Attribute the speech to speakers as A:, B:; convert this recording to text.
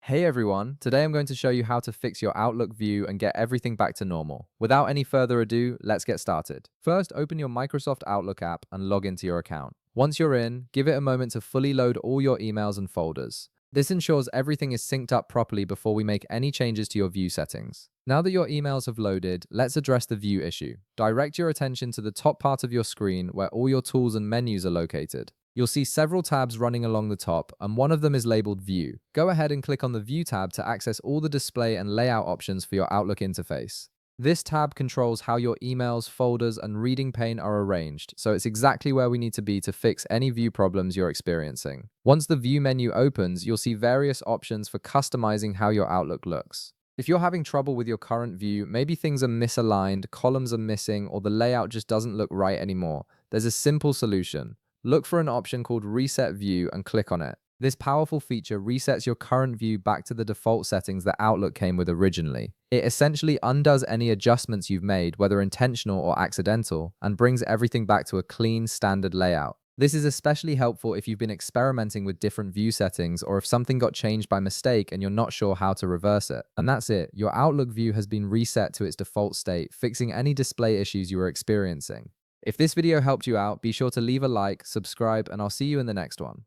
A: Hey everyone, today I'm going to show you how to fix your Outlook view and get everything back to normal. Without any further ado, let's get started. First, open your Microsoft Outlook app and log into your account. Once you're in, give it a moment to fully load all your emails and folders. This ensures everything is synced up properly before we make any changes to your view settings. Now that your emails have loaded, let's address the view issue. Direct your attention to the top part of your screen where all your tools and menus are located. You'll see several tabs running along the top, and one of them is labeled View. Go ahead and click on the View tab to access all the display and layout options for your Outlook interface. This tab controls how your emails, folders, and reading pane are arranged, so it's exactly where we need to be to fix any view problems you're experiencing. Once the View menu opens, you'll see various options for customizing how your Outlook looks. If you're having trouble with your current view, maybe things are misaligned, columns are missing, or the layout just doesn't look right anymore, there's a simple solution. Look for an option called Reset View and click on it. This powerful feature resets your current view back to the default settings that Outlook came with originally. It essentially undoes any adjustments you've made, whether intentional or accidental, and brings everything back to a clean, standard layout. This is especially helpful if you've been experimenting with different view settings or if something got changed by mistake and you're not sure how to reverse it. And that's it. Your Outlook view has been reset to its default state, fixing any display issues you were experiencing. If this video helped you out, be sure to leave a like, subscribe, and I'll see you in the next one.